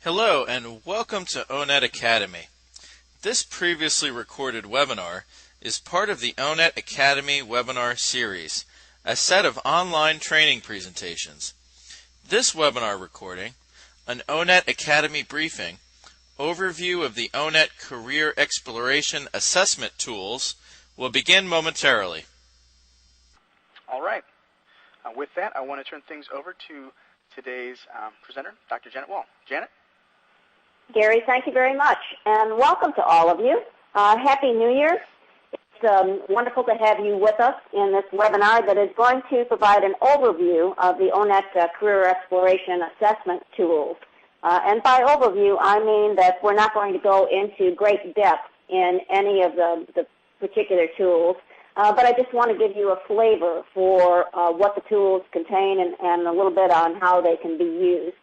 Hello and welcome to ONET Academy. This previously recorded webinar is part of the ONET Academy webinar series, a set of online training presentations. This webinar recording, an ONET Academy briefing, overview of the ONET Career Exploration Assessment Tools, will begin momentarily. All right. With that, I want to turn things over to today's presenter, Dr. Janet Wall. Janet? Gary, thank you very much, and welcome to all of you. Happy New Year. It's wonderful to have you with us in this webinar that is going to provide an overview of the ONET Career Exploration Assessment Tools. And by overview, I mean that we're not going to go into great depth in any of the particular tools, but I just want to give you a flavor for what the tools contain and a little bit on how they can be used.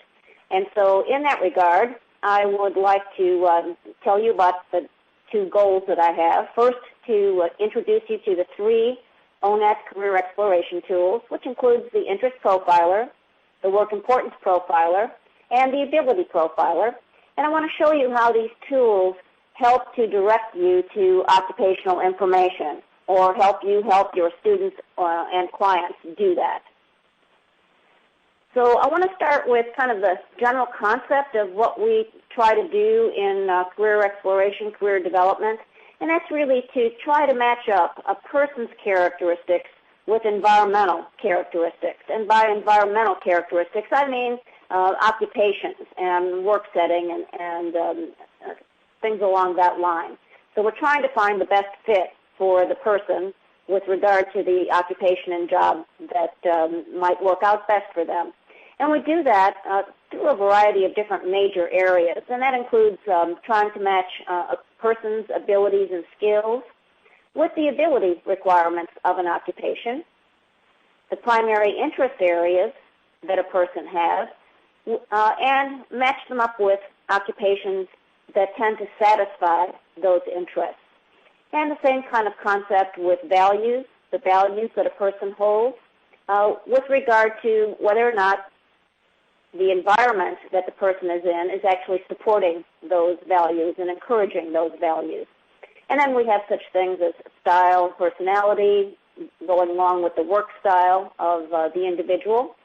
And so in that regard, I would like to tell you about the two goals that I have. First, to introduce you to the three ONET Career Exploration Tools, which includes the Interest Profiler, the Work Importance Profiler, and the Ability Profiler. And I want to show you how these tools help to direct you to occupational information or help you help your students and clients do that. So I want to start with kind of the general concept of what we try to do in career exploration, career development, and that's really to try to match up a person's characteristics with environmental characteristics. And by environmental characteristics, I mean occupations and work setting and things along that line. So we're trying to find the best fit for the person with regard to the occupation and job that might work out best for them. And we do that through a variety of different major areas, and that includes trying to match a person's abilities and skills with the ability requirements of an occupation, the primary interest areas that a person has, and match them up with occupations that tend to satisfy those interests. And the same kind of concept with values, the values that a person holds, with regard to whether or not the environment that the person is in is actually supporting those values and encouraging those values. And then we have such things as style, personality, going along with the work style of the individual,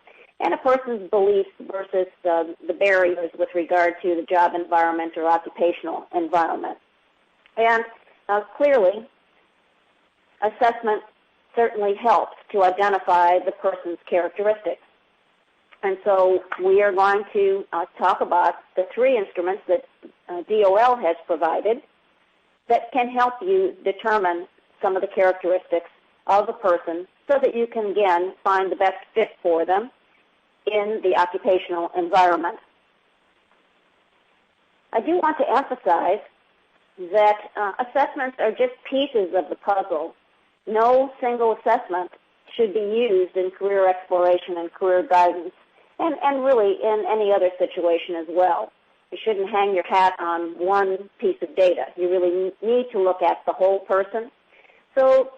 and a person's beliefs versus the barriers with regard to the job environment or occupational environment. And clearly, assessment certainly helps to identify the person's characteristics. And so we are going to talk about the three instruments that DOL has provided that can help you determine some of the characteristics of a person so that you can, again, find the best fit for them in the occupational environment. I do want to emphasize that assessments are just pieces of the puzzle. No single assessment should be used in career exploration and career guidance, and really in any other situation as well. You shouldn't hang your hat on one piece of data. You really need to look at the whole person. So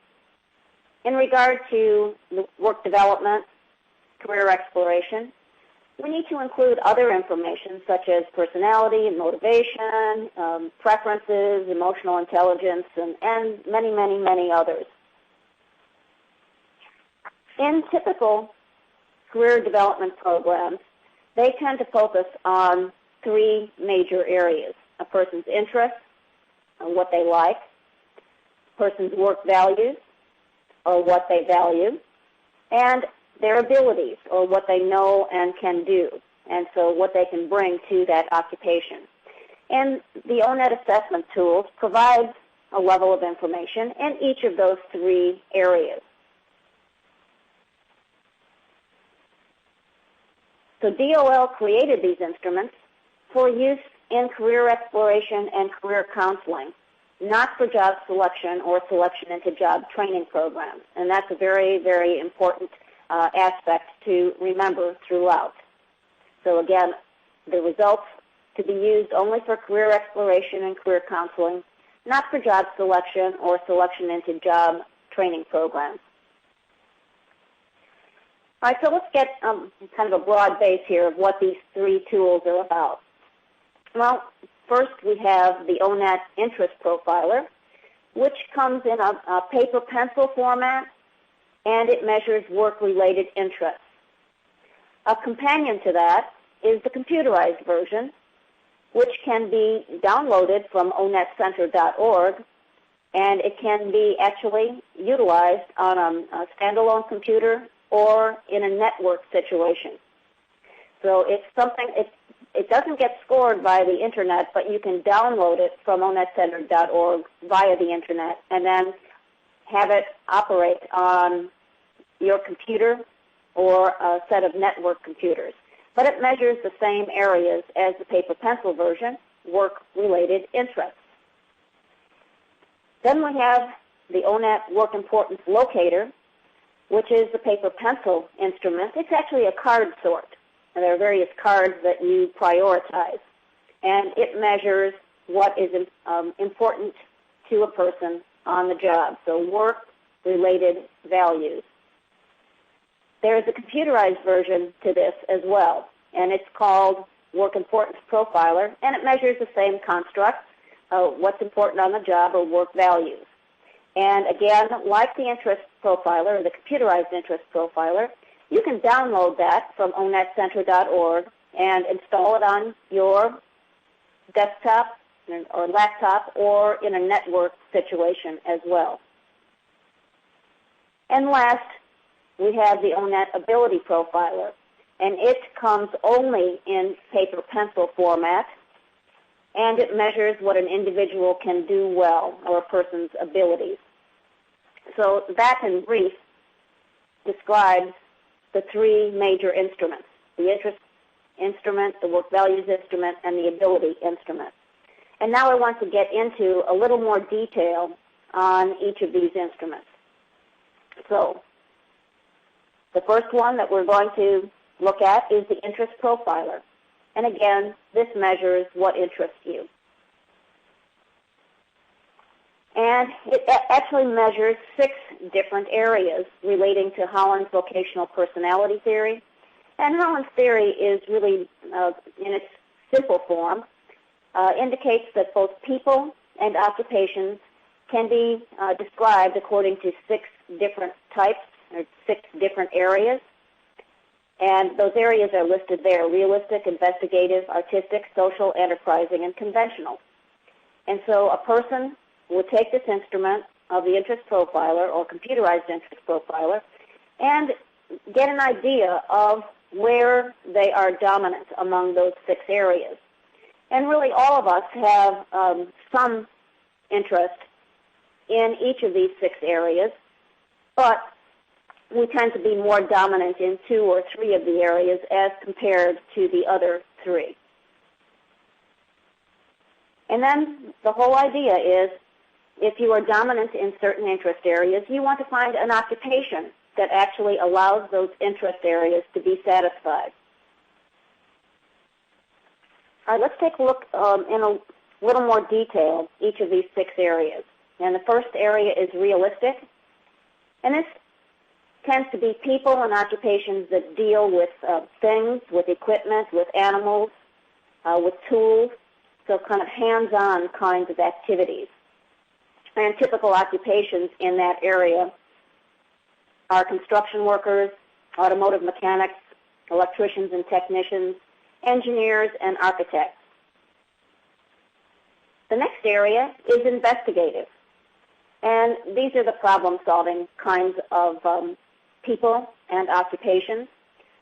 in regard to the work development, career exploration, we need to include other information such as personality and motivation, preferences, emotional intelligence, and many, many, many others. In typical career development programs, they tend to focus on three major areas: a person's interests, what they like, a person's work values, or what they value, and their abilities, or what they know and can do, and so what they can bring to that occupation. And the ONET assessment tools provide a level of information in each of those three areas. So DOL created these instruments for use in career exploration and career counseling, not for job selection or selection into job training programs. And that's a very, very important aspect to remember throughout. So again, the results to be used only for career exploration and career counseling, not for job selection or selection into job training programs. All right, so let's get kind of a broad base here of what these three tools are about. Well, first we have the ONET Interest Profiler, which comes in a paper pencil format, and it measures work-related interests. A companion to that is the computerized version, which can be downloaded from onetcenter.org, and it can be actually utilized on a standalone computer or in a network situation. So it's something, it doesn't get scored by the Internet, but you can download it from onetcenter.org via the Internet and then have it operate on your computer or a set of network computers. But it measures the same areas as the paper pencil version, work-related interests. Then we have the ONET Work Importance Locator, which is the paper pencil instrument. It's actually a card sort. And there are various cards that you prioritize. And it measures what is important to a person on the job, so work-related values. There is a computerized version to this as well, and it's called Work Importance Profiler, and it measures the same construct, what's important on the job or work values. And again, like the interest profiler, or the computerized interest profiler, you can download that from onetcenter.org and install it on your desktop or laptop or in a network situation as well. And last, we have the ONET Ability Profiler, and it comes only in paper pencil format, and it measures what an individual can do well, or a person's abilities. So that, in brief, describes the three major instruments: the interest instrument, the work values instrument, and the ability instrument. And now I want to get into a little more detail on each of these instruments. So the first one that we're going to look at is the interest profiler. And again, this measures what interests you. And it actually measures 6 different areas relating to Holland's vocational personality theory. And Holland's theory is really, in its simple form, indicates that both people and occupations can be described according to 6 different types, or 6 different areas. And those areas are listed there: realistic, investigative, artistic, social, enterprising, and conventional. And so a person would take this instrument of the interest profiler or computerized interest profiler and get an idea of where they are dominant among those 6 areas. And really all of us have some interest in each of these 6 areas, but we tend to be more dominant in 2 or 3 of the areas as compared to the other 3. And then the whole idea is, if you are dominant in certain interest areas, you want to find an occupation that actually allows those interest areas to be satisfied. All right, let's take a look in a little more detail each of these 6 areas. And the first area is realistic. And this tends to be people and occupations that deal with things, with equipment, with animals, with tools, so kind of hands-on kinds of activities. And typical occupations in that area are construction workers, automotive mechanics, electricians and technicians, engineers, and architects. The next area is investigative. And these are the problem-solving kinds of people and occupations.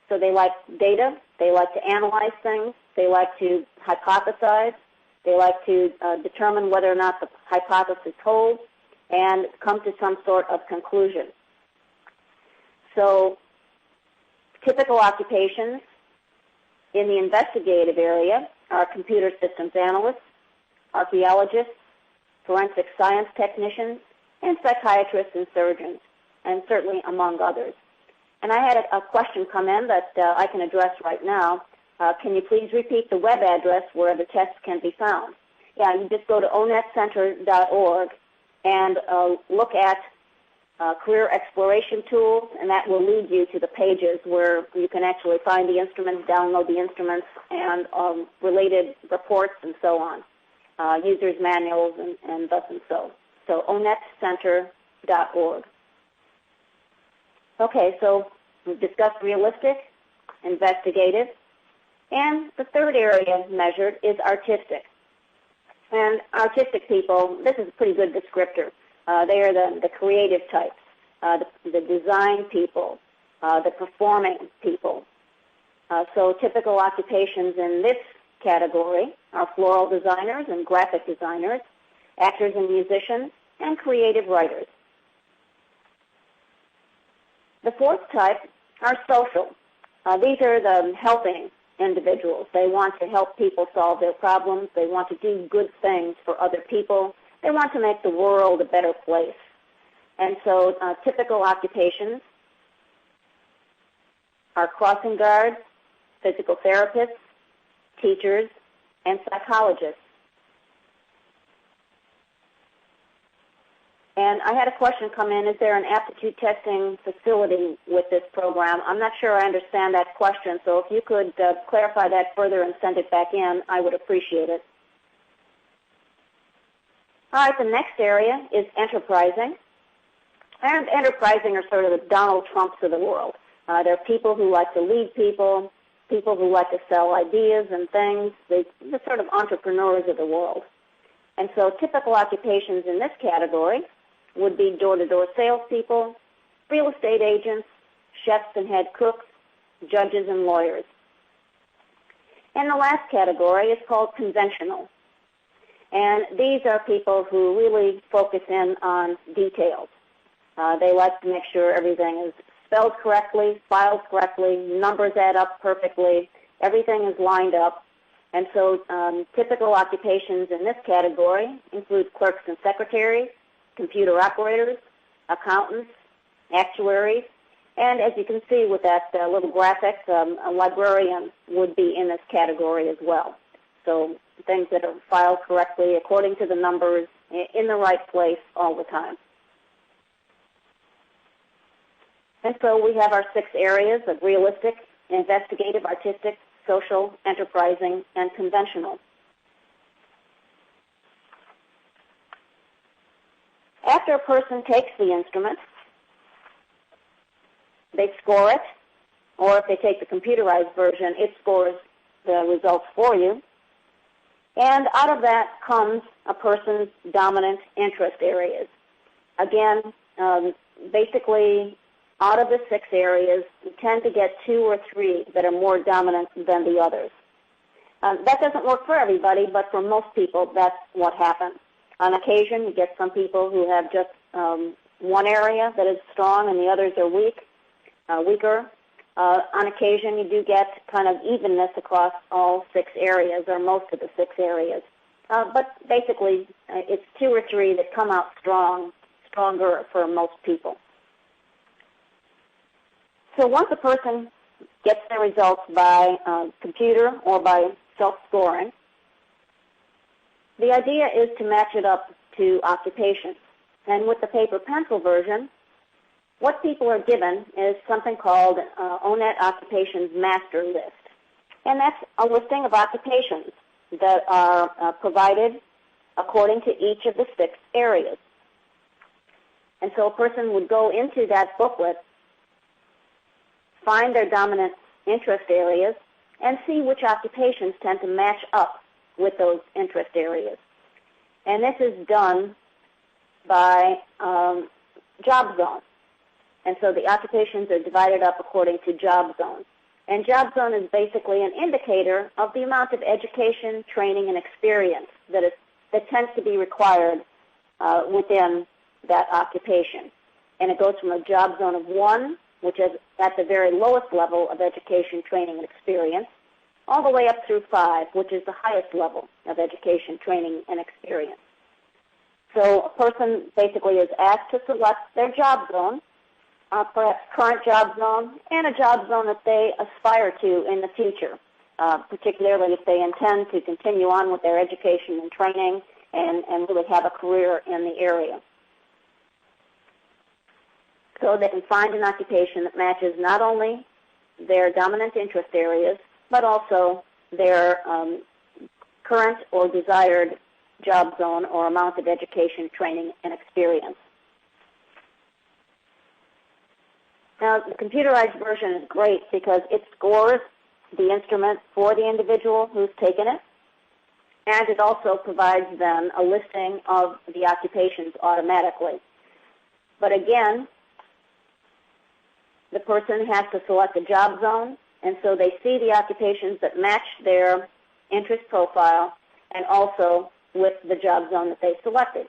So they like data, they like to analyze things, they like to hypothesize, they like to determine whether or not the hypothesis holds and come to some sort of conclusion. So typical occupations in the investigative area are computer systems analysts, archaeologists, forensic science technicians, and psychiatrists and surgeons, and certainly among others. And I had a question come in that I can address right now. Can you please repeat the web address where the test can be found? Yeah, you just go to onetcenter.org and look at career exploration tools, and that will lead you to the pages where you can actually find the instruments, download the instruments, and related reports and so on, users' manuals and thus and so. So onetcenter.org. Okay, so we've discussed realistic, investigative, and the third area measured is artistic. And artistic people, this is a pretty good descriptor. They are the creative types, the design people, the performing people. So typical occupations in this category are floral designers and graphic designers, actors and musicians, and creative writers. The fourth type are social. These are the helping individuals. They want to help people solve their problems. They want to do good things for other people. They want to make the world a better place. And so typical occupations are crossing guards, physical therapists, teachers, and psychologists. And I had a question come in, is there an aptitude testing facility with this program? I'm not sure I understand that question, so if you could clarify that further and send it back in, I would appreciate it. All right, the next area is enterprising. And enterprising are sort of the Donald Trumps of the world. They're people who like to lead people, people who like to sell ideas and things. They're sort of entrepreneurs of the world. And so typical occupations in this category would be door-to-door salespeople, real estate agents, chefs and head cooks, judges and lawyers. And the last category is called conventional. And these are people who really focus in on details. They like to make sure everything is spelled correctly, filed correctly, numbers add up perfectly, everything is lined up. And so typical occupations in this category include clerks and secretaries, computer operators, accountants, actuaries, and as you can see with that little graphic, a librarian would be in this category as well. So things that are filed correctly according to the numbers in the right place all the time. And so we have our 6 areas of realistic, investigative, artistic, social, enterprising, and conventional. After a person takes the instrument, they score it, or if they take the computerized version, it scores the results for you. And out of that comes a person's dominant interest areas. Again, basically, out of the 6 areas, you tend to get 2 or 3 that are more dominant than the others. That doesn't work for everybody, but for most people, that's what happens. On occasion, you get some people who have just one area that is strong and the others are weaker. On occasion, you do get kind of evenness across all 6 areas, or most of the 6 areas. But basically, it's 2 or 3 that come out stronger for most people. So once a person gets their results by computer or by self-scoring, the idea is to match it up to occupations. And with the paper-pencil version, what people are given is something called ONET Occupations Master List. And that's a listing of occupations that are provided according to each of the 6 areas. And so a person would go into that booklet, find their dominant interest areas, and see which occupations tend to match up with those interest areas. And this is done by job zone. And so the occupations are divided up according to job zone. And job zone is basically an indicator of the amount of education, training, and experience that tends to be required within that occupation. And it goes from a job zone of 1, which is at the very lowest level of education, training, and experience, all the way up through 5, which is the highest level of education, training, and experience. So a person basically is asked to select their job zone, perhaps current job zone, and a job zone that they aspire to in the future, particularly if they intend to continue on with their education and training and really have a career in the area. so they can find an occupation that matches not only their dominant interest areas, but also their current or desired job zone or amount of education, training, and experience. Now, the computerized version is great because it scores the instrument for the individual who's taken it, and it also provides them a listing of the occupations automatically. But again, the person has to select a job zone, and so they see the occupations that match their interest profile and also with the job zone that they selected.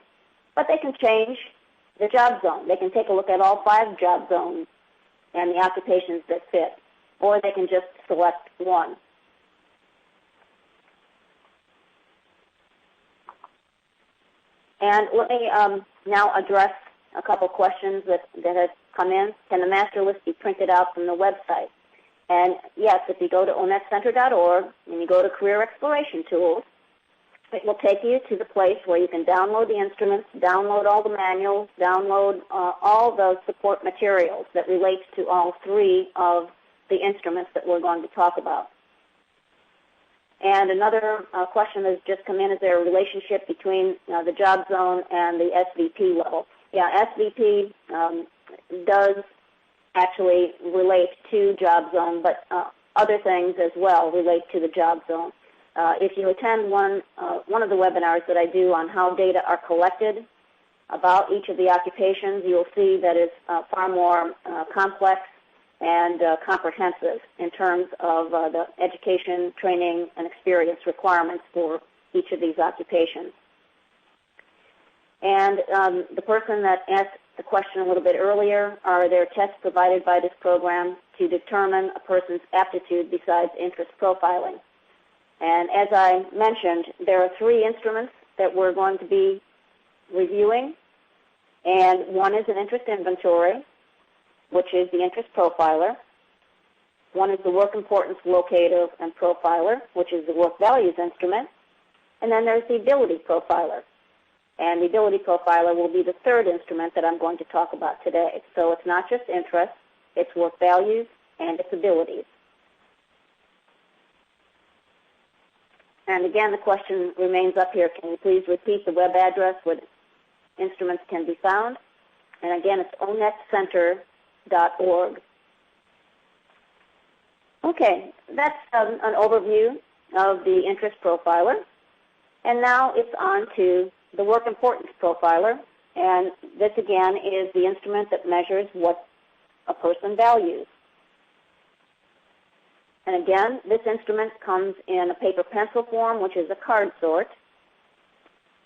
But they can change the job zone. They can take a look at all 5 job zones and the occupations that fit, or they can just select one. And let me now address a couple questions that have come in. Can the master list be printed out from the website? And yes, if you go to onetcenter.org and you go to Career Exploration Tools, it will take you to the place where you can download the instruments, download all the manuals, download all the support materials that relate to all 3 of the instruments that we're going to talk about. And another question that's just come in, is there a relationship between the job zone and the SVP level? Yeah, SVP does actually relate to job zone, but other things as well relate to the job zone. If you attend one of the webinars that I do on how data are collected about each of the occupations, you'll see that it's far more complex and comprehensive in terms of the education, training, and experience requirements for each of these occupations. And the person that asked the question a little bit earlier, are there tests provided by this program to determine a person's aptitude besides interest profiling? And as I mentioned, there are 3 instruments that we're going to be reviewing, and one is an interest inventory, which is the interest profiler. One is the work importance locator and profiler, which is the work values instrument. And then there's the ability profiler. And the ability profiler will be the 3rd instrument that I'm going to talk about today. So it's not just interest, it's work values and its abilities. And again, the question remains up here. Can you please repeat the web address where the instruments can be found? And again, it's onetcenter.org. Okay, that's an overview of the interest profiler. And now it's on to the work importance profiler. And this, again, is the instrument that measures what a person values. And again, this instrument comes in a paper pencil form, which is a card sort,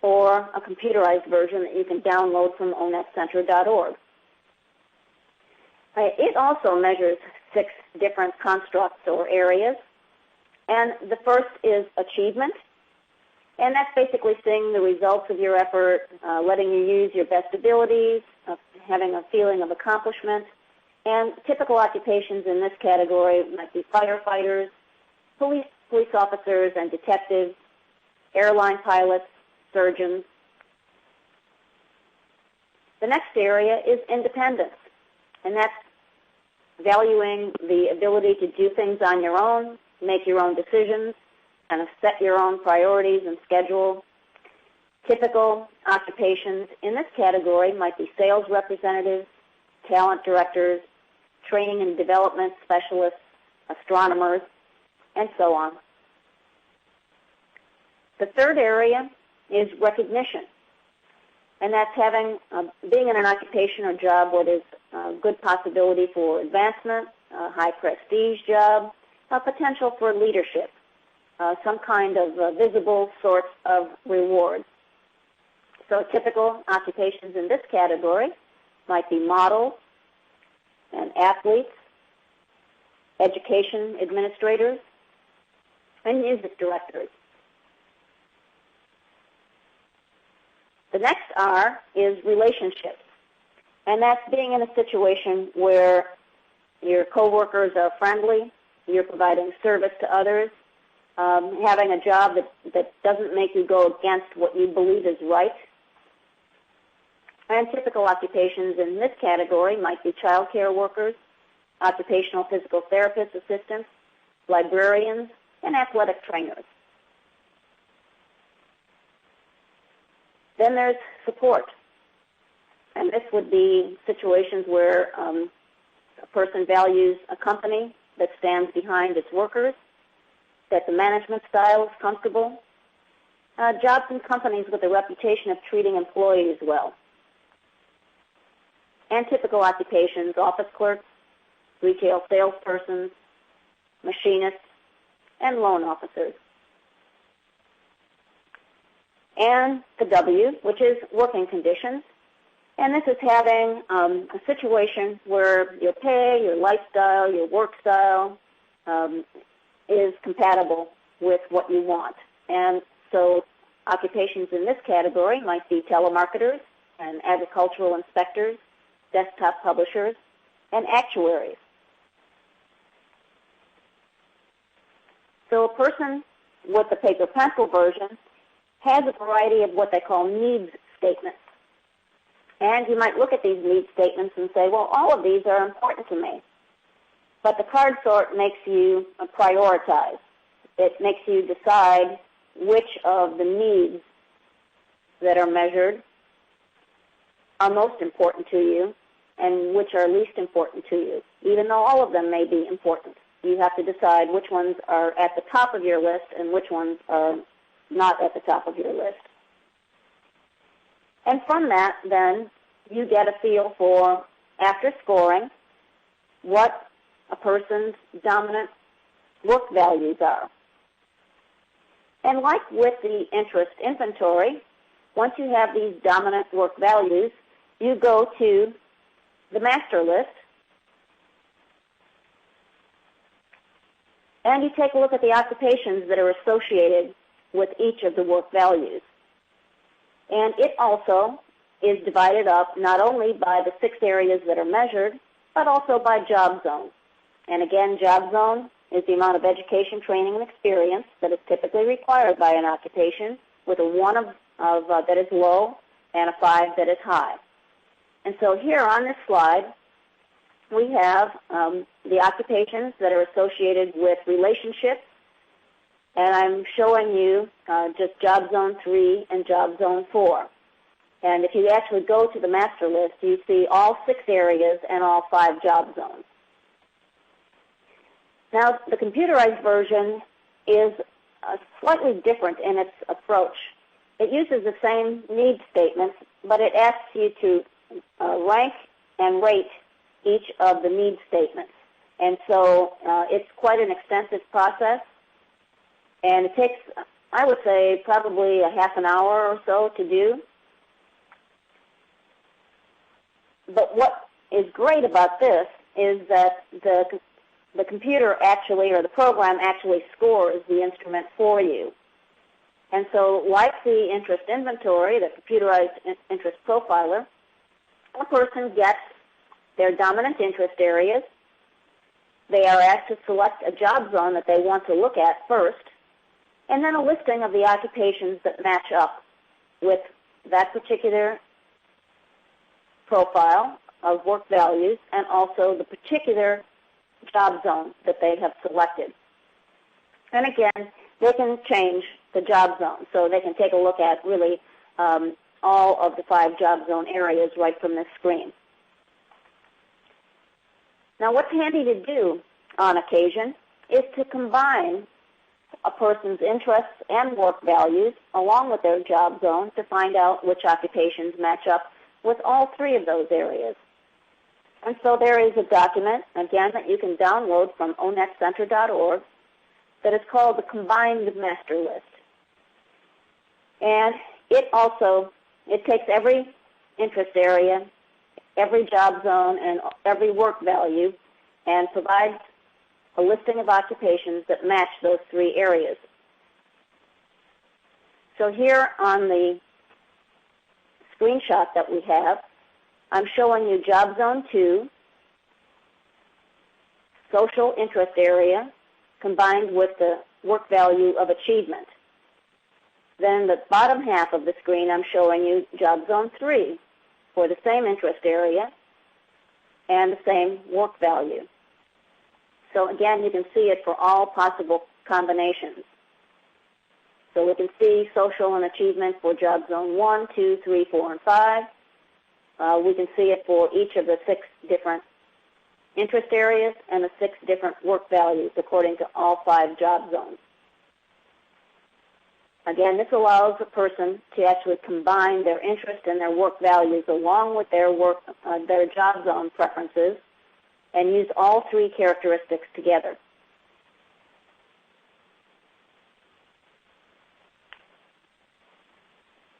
or a computerized version that you can download from onetcenter.org. It also measures 6 different constructs or areas. And the first is achievement. And that's basically seeing the results of your effort, letting you use your best abilities, having a feeling of accomplishment. And typical occupations in this category might be firefighters, police officers and detectives, airline pilots, surgeons. The next area is independence, and that's valuing the ability to do things on your own, make your own decisions, and set your own priorities and schedule. Typical occupations in this category might be sales representatives, talent directors, training and development specialists, astronomers, and so on. The 3rd area is recognition, and that's being in an occupation or job where there's good possibility for advancement, a high prestige job, a potential for leadership, some kind of visible source of reward. So typical occupations in this category might be models and athletes, education administrators, and music directors. The next R is relationships, and that's being in a situation where your coworkers are friendly, you're providing service to others, having a job that doesn't make you go against what you believe is right. And typical occupations in this category might be child care workers, occupational physical therapist assistants, librarians, and athletic trainers. Then there's support. And this would be situations where a person values a company that stands behind its workers, that the management style is comfortable, jobs and companies with a reputation of treating employees well. And typical occupations, office clerks, retail salespersons, machinists, and loan officers. And the W, which is working conditions. And this is having a situation where your pay, your lifestyle, your work style is compatible with what you want. And so occupations in this category might be telemarketers and agricultural inspectors, desktop publishers, and actuaries. So a person with the paper pencil version has a variety of what they call needs statements. And you might look at these needs statements and say, well, all of these are important to me. But the card sort makes you prioritize. It makes you decide which of the needs that are measured are most important to you and which are least important to you, even though all of them may be important. You have to decide which ones are at the top of your list and which ones are not at the top of your list. And from that, then, you get a feel for, after scoring, what a person's dominant work values are. And like with the interest inventory, once you have these dominant work values, you go to the master list, and you take a look at the occupations that are associated with each of the work values. And it also is divided up not only by the 6 areas that are measured, but also by job zone. And again, job zone is the amount of education, training, and experience that is typically required by an occupation, with a 1 that is low and a 5 that is high. And so here on this slide, we have the occupations that are associated with relationships, and I'm showing you just job zone 3 and job zone 4. And if you actually go to the master list, you see all 6 areas and all 5 job zones. Now, the computerized version is slightly different in its approach. It uses the same needs statements, but it asks you to rank and rate each of the needs statements. And so it's quite an extensive process, and it takes, I would say, probably a half an hour or so to do. But what is great about this is that the computer actually, or the program actually scores the instrument for you. And so like the interest inventory, the computerized interest profiler, a person gets their dominant interest areas. They are asked to select a job zone that they want to look at first, and then a listing of the occupations that match up with that particular profile of work values and also the particular job zone that they have selected. And again, they can change the job zone, so they can take a look at really all of the 5 job zone areas right from this screen. Now, what's handy to do on occasion is to combine a person's interests and work values along with their job zone to find out which occupations match up with all 3 of those areas. And so there is a document, again, that you can download from onetcenter.org that is called the Combined Master List. And it takes every interest area, every job zone, and every work value and provides a listing of occupations that match those 3 areas. So here on the screenshot that we have, I'm showing you job zone 2, social interest area, combined with the work value of achievement. Then the bottom half of the screen, I'm showing you job zone 3, for the same interest area and the same work value. So again, you can see it for all possible combinations. So we can see social and achievement for job zone 1, 2, 3, 4, and 5. We can see it for each of the 6 different interest areas and the 6 different work values according to all 5 job zones. Again, this allows a person to actually combine their interest and their work values along with their job zone preferences and use all 3 characteristics together.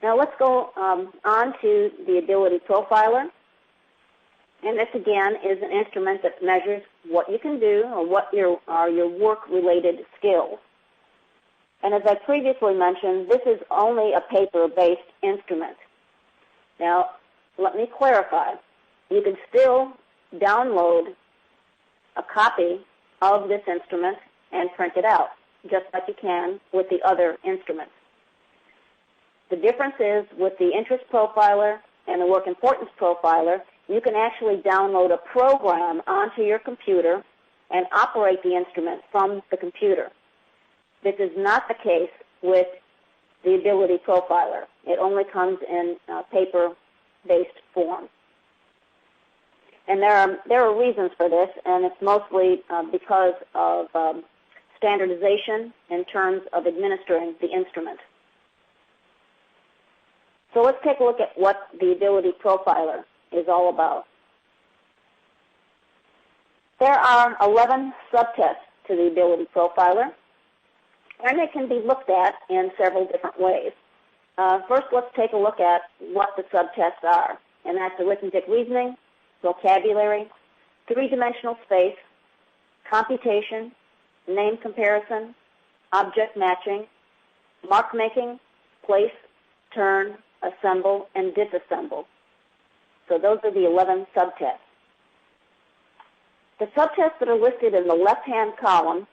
Now let's go on to the Ability Profiler. And this, again, is an instrument that measures what you can do or what are your work-related skills. And as I previously mentioned, this is only a paper-based instrument. Now, let me clarify. You can still download a copy of this instrument and print it out, just like you can with the other instruments. The difference is with the Interest Profiler and the Work Importance Profiler, you can actually download a program onto your computer and operate the instrument from the computer. This is not the case with the Ability Profiler. It only comes in paper-based form. And there are reasons for this, and it's mostly because of standardization in terms of administering the instrument. So let's take a look at what the Ability Profiler is all about. There are 11 subtests to the Ability Profiler, and they can be looked at in several different ways. First, let's take a look at what the subtests are, and that's arithmetic reasoning, vocabulary, 3-dimensional space, computation, name comparison, object matching, mark making, place, turn, assemble, and disassemble. So those are the 11 subtests. The subtests that are listed in the left-hand column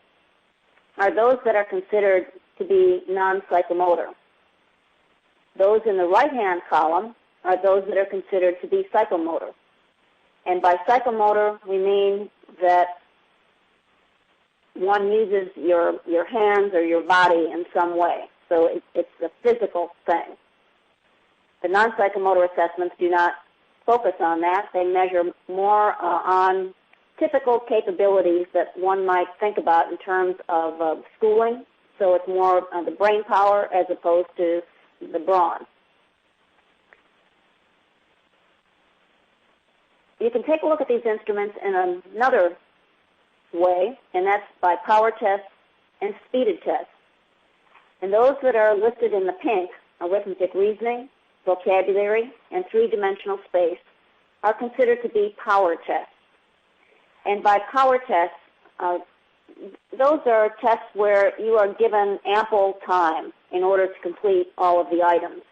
are those that are considered to be non-psychomotor. Those in the right-hand column are those that are considered to be psychomotor. And by psychomotor, we mean that one uses your hands or your body in some way. So it's a physical thing. The non-psychomotor assessments do not focus on that. They measure more on typical capabilities that one might think about in terms of schooling. So it's more the brain power as opposed to the brawn. You can take a look at these instruments in another way, and that's by power tests and speeded tests. And those that are listed in the pink, arithmetic reasoning, vocabulary, and 3-dimensional space, are considered to be power tests. And by power tests, those are tests where you are given ample time in order to complete all of the items.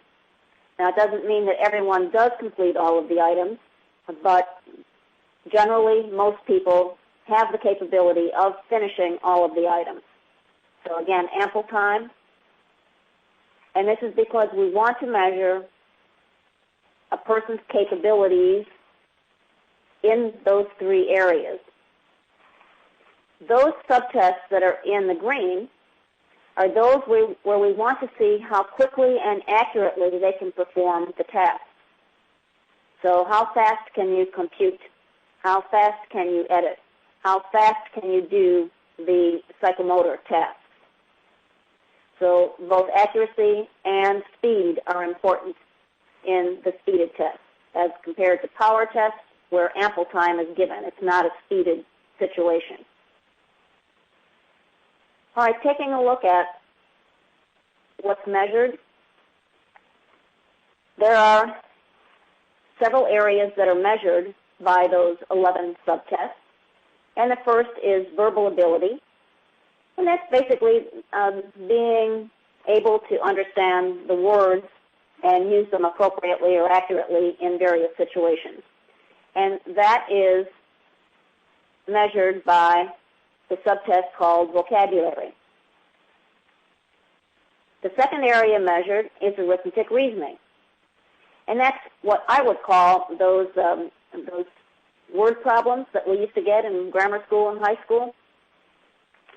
Now, it doesn't mean that everyone does complete all of the items, but generally, most people have the capability of finishing all of the items. So again, ample time. And this is because we want to measure a person's capabilities in those 3 areas. Those subtests that are in the green are those where we want to see how quickly and accurately they can perform the task. So how fast can you compute? How fast can you edit? How fast can you do the psychomotor tasks? So both accuracy and speed are important in the speeded test as compared to power tests where ample time is given. It's not a speeded situation. All right, taking a look at what's measured, there are several areas that are measured by those 11 subtests. And the first is verbal ability. And that's basically being able to understand the words and use them appropriately or accurately in various situations. And that is measured by the subtest called vocabulary. The second area measured is arithmetic reasoning. And that's what I would call those word problems that we used to get in grammar school and high school.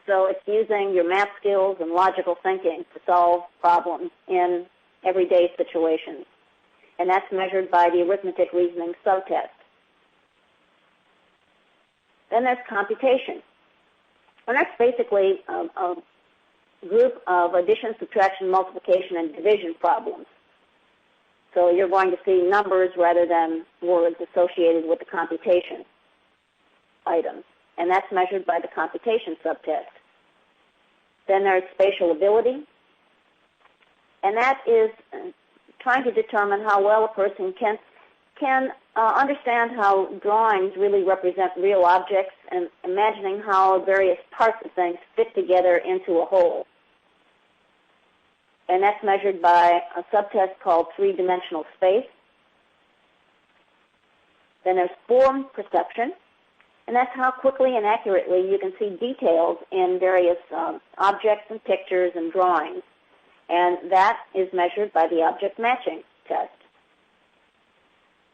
So it's using your math skills and logical thinking to solve problems in everyday situations. And that's measured by the Arithmetic Reasoning subtest. Then there's computation. And that's basically a group of addition, subtraction, multiplication, and division problems. So you're going to see numbers rather than words associated with the computation items. And that's measured by the computation subtest. Then there's spatial ability. And that is trying to determine how well a person can understand how drawings really represent real objects and imagining how various parts of things fit together into a whole. And that's measured by a subtest called three-dimensional space. Then there's form perception, and that's how quickly and accurately you can see details in various objects and pictures and drawings. And that is measured by the object matching test.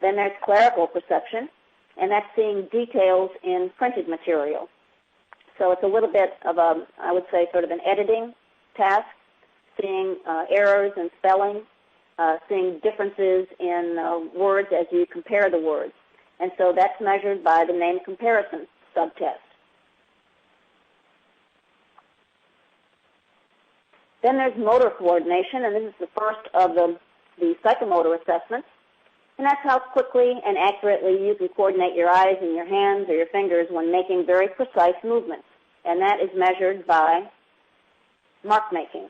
Then there's clerical perception, and that's seeing details in printed material. So it's a little bit of a, I would say, sort of an editing task, seeing errors in spelling, seeing differences in words as you compare the words. And so that's measured by the name comparison subtest. Then there's motor coordination, and this is the first of the psychomotor assessments. And that's how quickly and accurately you can coordinate your eyes and your hands or your fingers when making very precise movements. And that is measured by mark making.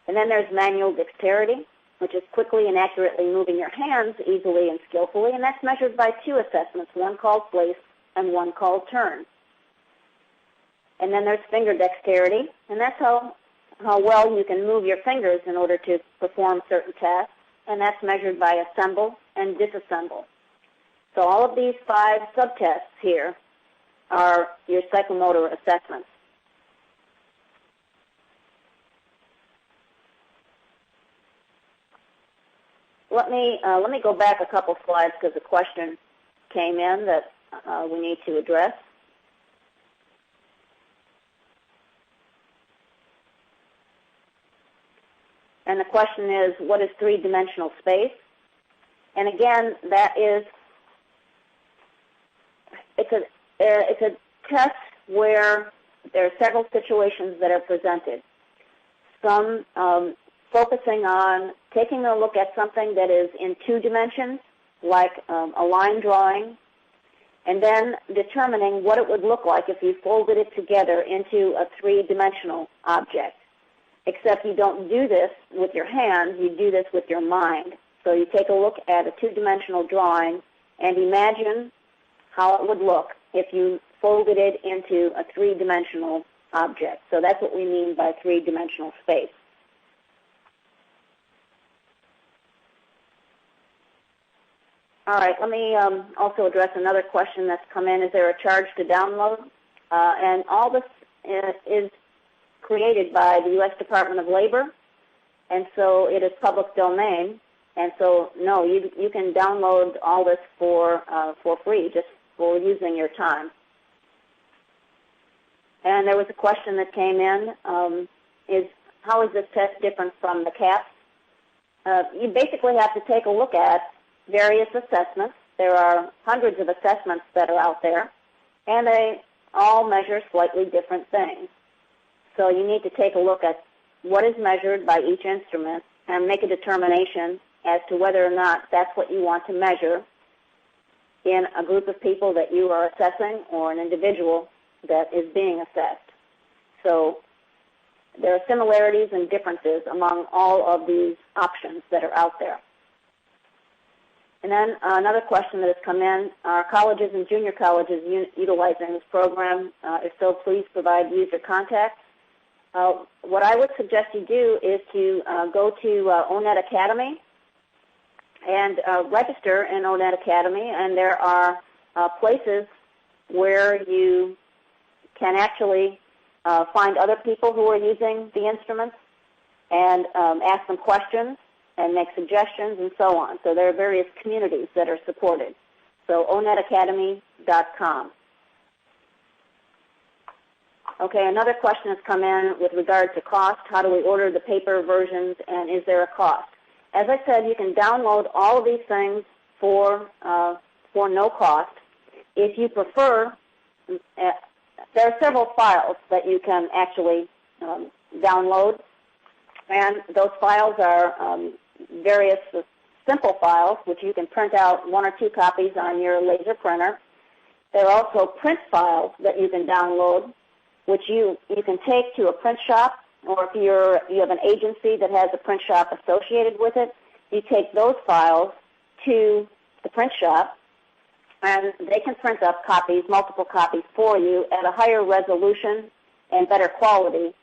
And then there's manual dexterity, which is quickly and accurately moving your hands easily and skillfully, and that's measured by two assessments, one called place and one called turn. And then there's finger dexterity, and that's how well you can move your fingers in order to perform certain tasks, and that's measured by assemble and disassemble. So all of these 5 subtests here are your psychomotor assessments. Let me go back a couple slides because a question came in that we need to address. And the question is, what is three-dimensional space? And again, that is, it's a test where there are several situations that are presented. Some focusing on taking a look at something that is in 2 dimensions, like a line drawing, and then determining what it would look like if you folded it together into a 3-dimensional object. Except you don't do this with your hands, you do this with your mind. So you take a look at a 2-dimensional drawing and imagine how it would look if you folded it into a 3-dimensional object. So that's what we mean by 3-dimensional space. All right, let me also address another question that's come in. Is there a charge to download? And all this is created by the U.S. Department of Labor, and so it is public domain. And so, no, you can download all this for free, just for using your time. And there was a question that came in, how is this test different from the CAPS? You basically have to take a look at various assessments. There are hundreds of assessments that are out there, and they all measure slightly different things. So you need to take a look at what is measured by each instrument and make a determination as to whether or not that's what you want to measure in a group of people that you are assessing or an individual that is being assessed. So there are similarities and differences among all of these options that are out there. And then another question that has come in, are colleges and junior colleges utilizing this program? If so, please provide user contacts. What I would suggest you do is to go to ONET Academy and register in ONET Academy, and there are places where you can actually find other people who are using the instruments and ask them questions and make suggestions and so on. So there are various communities that are supported. So onetacademy.com. Okay, another question has come in with regard to cost. How do we order the paper versions, and is there a cost? As I said, you can download all of these things for no cost. If you prefer, there are several files that you can actually download, and those files are various simple files, which you can print out 1 or 2 copies on your laser printer. There are also print files that you can download, which you can take to a print shop, or if you have an agency that has a print shop associated with it, you take those files to the print shop, and they can print up copies, multiple copies for you at a higher resolution and better quality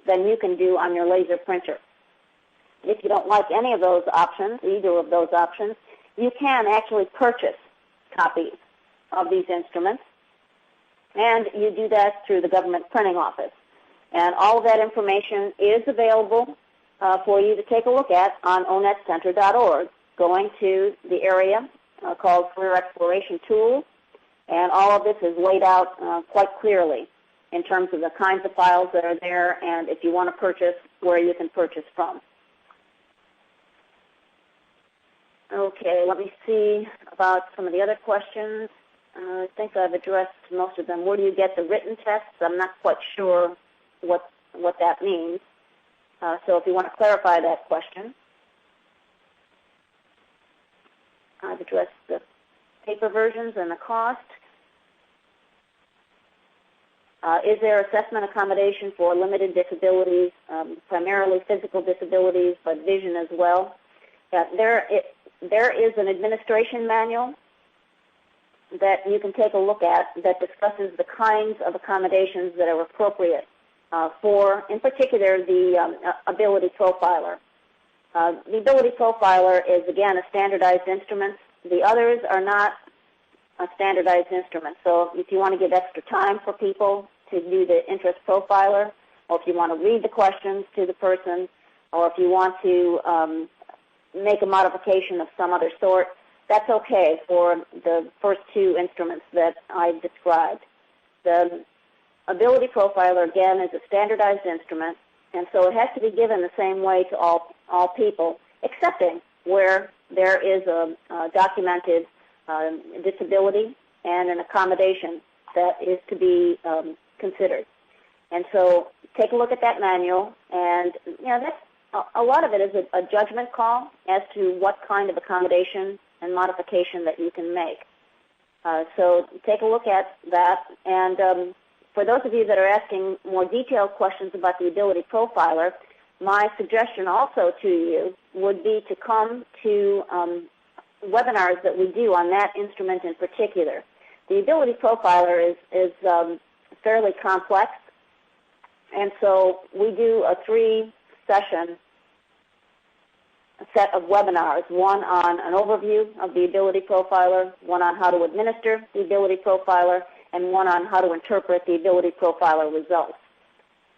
than you can do on your laser printer. If you don't like any of those options, either of those options, you can actually purchase copies of these instruments, and you do that through the government printing office. And all of that information is available for you to take a look at on onetcenter.org, going to the area called Career Exploration Tools, and all of this is laid out quite clearly in terms of the kinds of files that are there, and if you want to purchase, where you can purchase from. Okay, let me see about some of the other questions. I think I've addressed most of them. Where do you get the written tests? I'm not quite sure what that means. So if you want to clarify that question. I've addressed the paper versions and the cost. Is there assessment accommodation for limited disabilities, primarily physical disabilities, but vision as well? There is an administration manual that you can take a look at that discusses the kinds of accommodations that are appropriate for, in particular, the ability profiler. The ability profiler is, again, a standardized instrument. The others are not a standardized instrument. So if you want to give extra time for people to do the interest profiler, or if you want to read the questions to the person, or if you want to make a modification of some other sort, that's okay for the first 2 instruments that I described. The ability profiler, again, is a standardized instrument, and so it has to be given the same way to all people, excepting where there is a documented disability and an accommodation that is to be considered. And so take a look at that manual, and that's a lot of it is a judgment call as to what kind of accommodation and modification that you can make. So take a look at that. And for those of you that are asking more detailed questions about the ability profiler, my suggestion also to you would be to come to webinars that we do on that instrument in particular. The ability profiler is fairly complex, and so we do a 3-session set of webinars, one on an overview of the ability profiler, one on how to administer the ability profiler, and one on how to interpret the ability profiler results.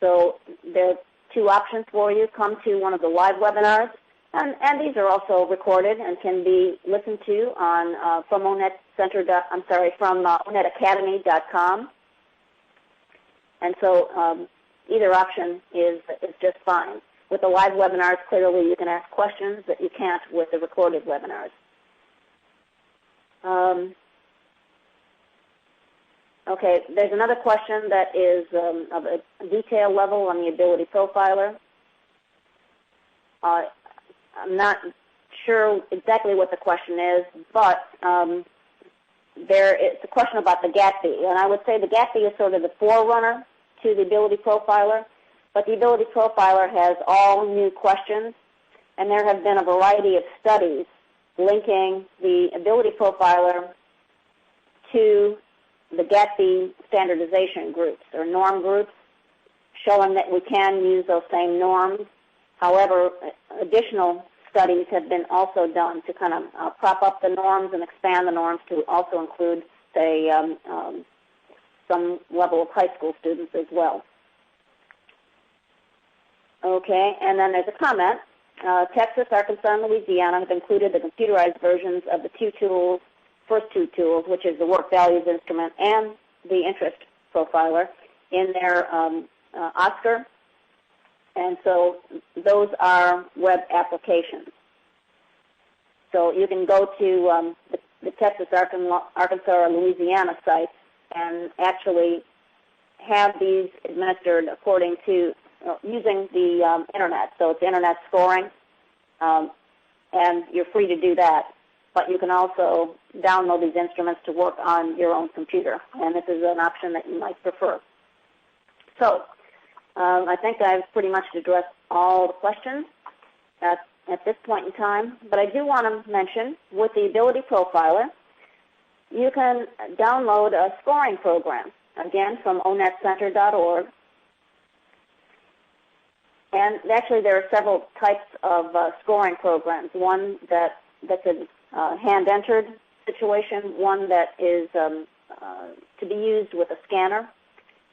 So there are 2 options for you. Come to one of the live webinars, and these are also recorded and can be listened to on from onetacademy.com. And so either option is just fine. With the live webinars, clearly you can ask questions that you can't with the recorded webinars. Okay, there's another question that is of a detail level on the ability profiler. I'm not sure exactly what the question is, but it's a question about the GATB, and I would say the GATB is sort of the forerunner to the ability profiler. But the ability profiler has all new questions, and there have been a variety of studies linking the ability profiler to the GATB standardization groups or norm groups, showing that we can use those same norms. However, additional studies have been also done to kind of prop up the norms and expand the norms to also include, say, some level of high school students as well. Okay, and then there's a comment. Texas, Arkansas, and Louisiana have included the computerized versions of the first two tools, which is the work values instrument and the interest profiler, in their OSCAR. And so those are web applications. So you can go to the Texas, Arkansas, or Louisiana sites and actually have these administered according to using the internet. So it's internet scoring, and you're free to do that. But you can also download these instruments to work on your own computer, and this is an option that you might prefer. So I think I've pretty much addressed all the questions at this point in time, but I do want to mention with the Ability Profiler, you can download a scoring program, again, from onetcenter.org. And actually there are several types of scoring programs, one that's a hand-entered situation, one that is to be used with a scanner.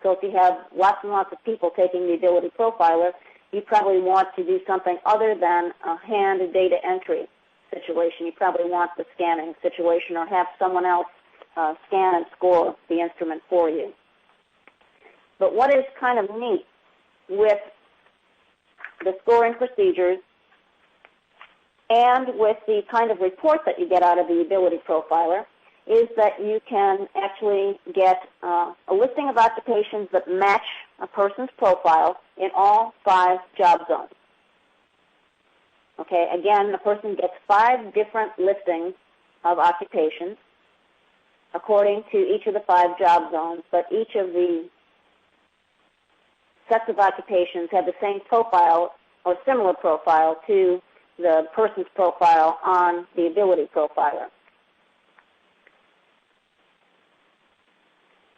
So if you have lots and lots of people taking the Ability Profiler, you probably want to do something other than a hand data entry situation. You probably want the scanning situation or have someone else scan and score the instrument for you. But what is kind of neat with the scoring procedures and with the kind of report that you get out of the Ability Profiler is that you can actually get a listing of occupations that match a person's profile in all 5 job zones. Okay, again, the person gets 5 different listings of occupations according to each of the 5 job zones, but each of the sets of occupations have the same profile or similar profile to the person's profile on the Ability Profiler.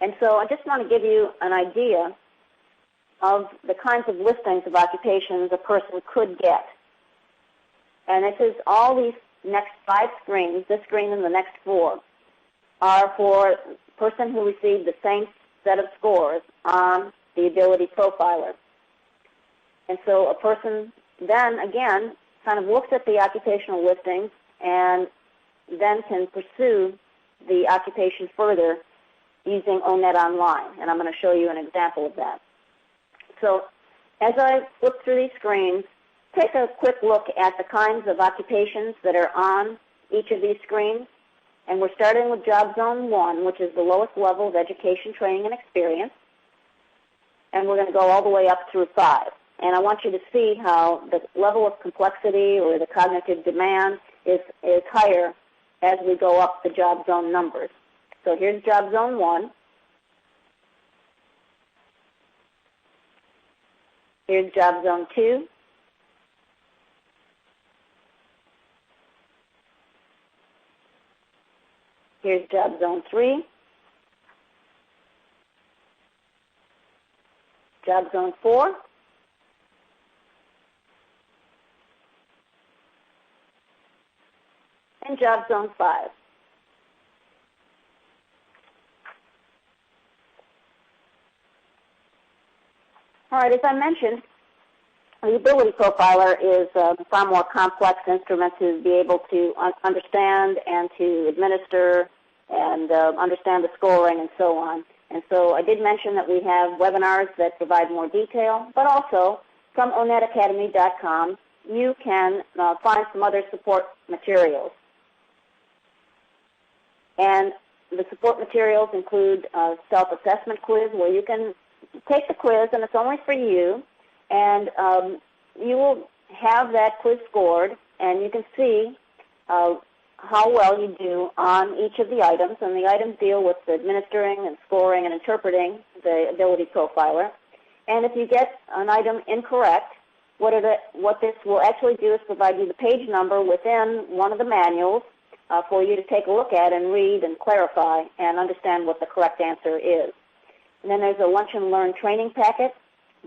And so I just want to give you an idea of the kinds of listings of occupations a person could get. And this is all these next 5 screens, this screen and the next 4, are for a person who received the same set of scores on the Ability Profiler. And so a person then, again, kind of looks at the occupational listings and then can pursue the occupation further using ONET Online, and I'm going to show you an example of that. So as I flip through these screens, take a quick look at the kinds of occupations that are on each of these screens, and we're starting with Job Zone 1, which is the lowest level of education, training, and experience, and we're going to go all the way up through 5. And I want you to see how the level of complexity or the cognitive demand is higher as we go up the job zone numbers. So here's Job Zone 1. Here's Job Zone 2. Here's Job Zone 3. Job Zone 4. And Job Zone 5. All right, as I mentioned, the Ability Profiler is a far more complex instrument to be able to understand and to administer and understand the scoring and so on. And so I did mention that we have webinars that provide more detail, but also from onetacademy.com you can find some other support materials. And the support materials include a self-assessment quiz where you can take the quiz, and it's only for you, and you will have that quiz scored, and you can see how well you do on each of the items, and the items deal with administering and scoring and interpreting the Ability Profiler. And if you get an item incorrect, what this will actually do is provide you the page number within one of the manuals for you to take a look at and read and clarify and understand what the correct answer is. And then there's a Lunch and Learn training packet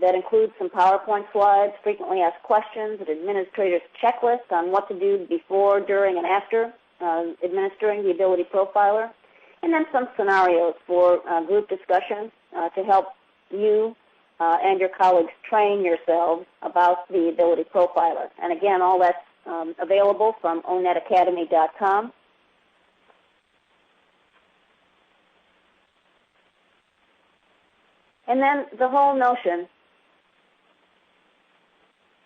that includes some PowerPoint slides, frequently asked questions, an administrator's checklist on what to do before, during, and after administering the Ability Profiler, and then some scenarios for group discussion to help you and your colleagues train yourselves about the Ability Profiler. And again, all that's available from onetacademy.com. And then the whole notion.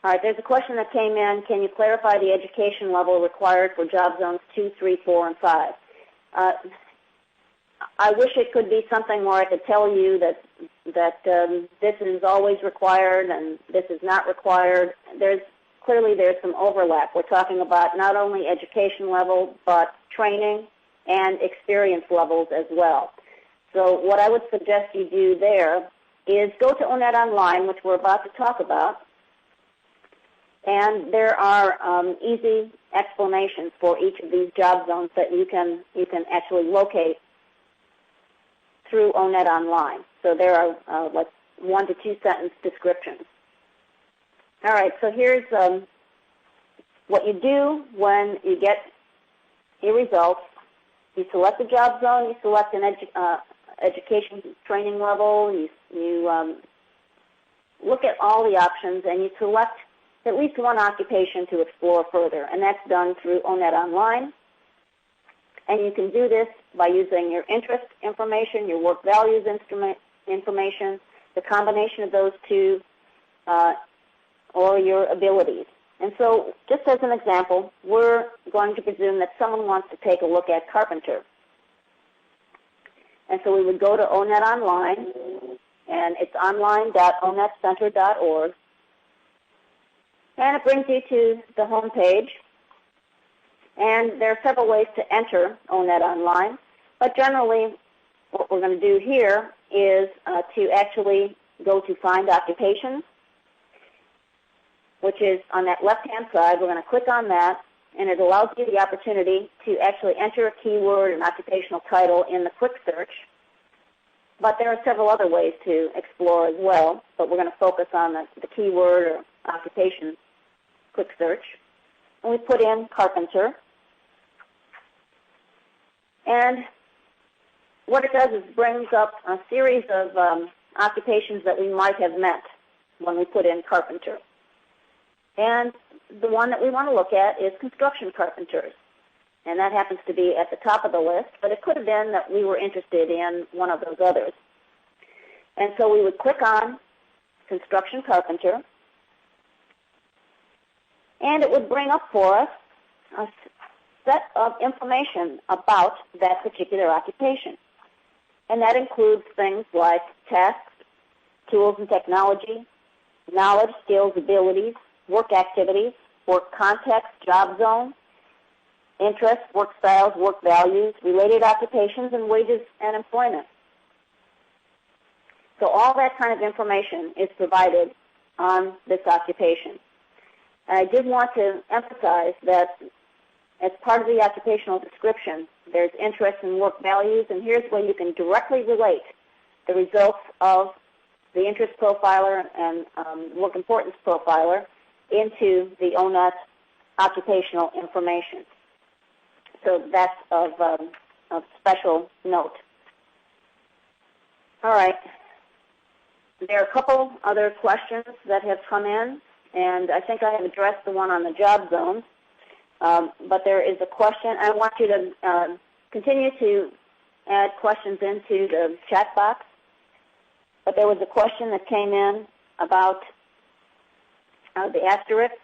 All right, there's a question that came in. Can you clarify the education level required for job zones 2, 3, 4, and 5? I wish it could be something where I could tell you that this is always required and this is not required. Clearly there's some overlap. We're talking about not only education level, but training and experience levels as well. So what I would suggest you do there is go to ONET Online, which we're about to talk about, and there are easy explanations for each of these job zones that you can actually locate through ONET Online. So there are like 1 to 2 sentence descriptions. All right, so here's what you do when you get your results. You select a job zone, you select an education training level, you look at all the options, and you select at least one occupation to explore further, and that's done through ONET Online. And you can do this by using your interest information, your work values information, the combination of those two, or your abilities. And so, just as an example, we're going to presume that someone wants to take a look at carpenter. And so we would go to ONET Online, and it's online.onetcenter.org. And it brings you to the home page. And there are several ways to enter ONET Online. But generally, what we're going to do here is to actually go to Find Occupations, which is on that left-hand side. We're going to click on that, and it allows you the opportunity to actually enter a keyword, an occupational title in the quick search. But there are several other ways to explore as well, but we're going to focus on the keyword or occupation quick search. And we put in carpenter. And what it does is brings up a series of occupations that we might have met when we put in carpenter. And the one that we want to look at is construction carpenters. And that happens to be at the top of the list, but it could have been that we were interested in one of those others. And so we would click on construction carpenter, and it would bring up for us a set of information about that particular occupation. And that includes things like tasks, tools and technology, knowledge, skills, abilities, work activities, work context, job zone, interests, work styles, work values, related occupations, and wages and employment. So all that kind of information is provided on this occupation. And I did want to emphasize that as part of the occupational description, there's interest in work values, and here's where you can directly relate the results of the interest profiler and work importance profiler into the ONET occupational information. So that's of special note. All right. There are a couple other questions that have come in, and I think I have addressed the one on the job zones. But there is a question. I want you to continue to add questions into the chat box. But there was a question that came in about the asterisk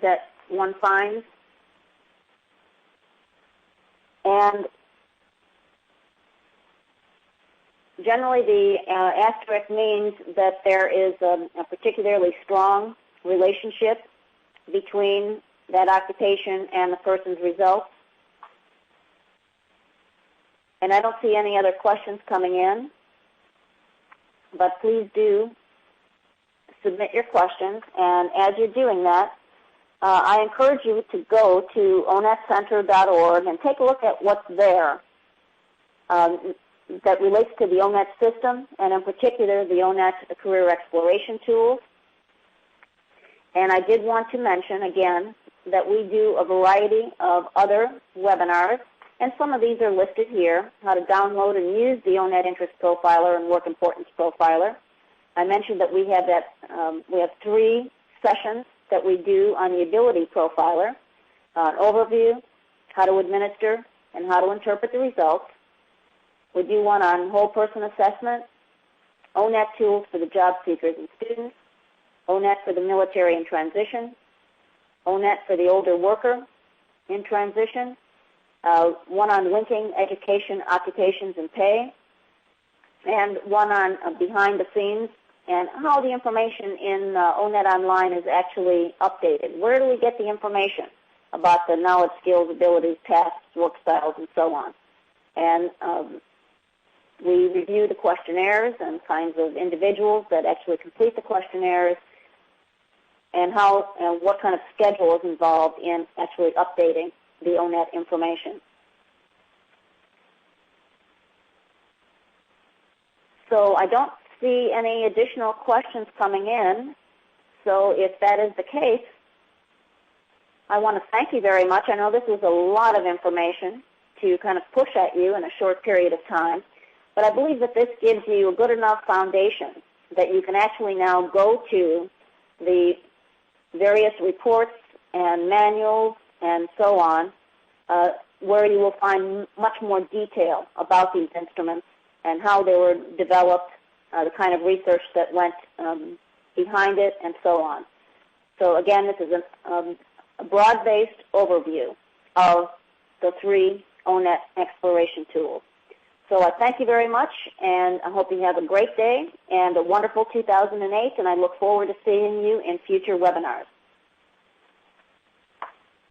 that one finds. And generally the asterisk means that there is a particularly strong relationship between that occupation and the person's results. And I don't see any other questions coming in, but please do submit your questions. And as you're doing that, I encourage you to go to onetcenter.org and take a look at what's there that relates to the ONET system, and in particular the ONET Career Exploration Tools. And I did want to mention, again, that we do a variety of other webinars, and some of these are listed here, how to download and use the ONET Interest Profiler and Work Importance Profiler, I mentioned that we have 3 sessions that we do on the ability profiler: an overview, how to administer, and how to interpret the results. We do one on whole person assessment, ONET tools for the job seekers and students, ONET for the military in transition, ONET for the older worker in transition, one on linking education, occupations, and pay, and one on behind the scenes and how the information in ONET Online is actually updated. Where do we get the information about the knowledge, skills, abilities, tasks, work styles, and so on? And we review the questionnaires and kinds of individuals that actually complete the questionnaires, and how and what kind of schedule is involved in actually updating the ONET information. So I don't see any additional questions coming in. So if that is the case, I want to thank you very much. I know this was a lot of information to kind of push at you in a short period of time, but I believe that this gives you a good enough foundation that you can actually now go to the various reports and manuals and so on, where you will find much more detail about these instruments and how they were developed, the kind of research that went behind it, and so on. So again, this is a broad-based overview of the 3 ONET exploration tools. So I thank you very much, and I hope you have a great day and a wonderful 2008, and I look forward to seeing you in future webinars.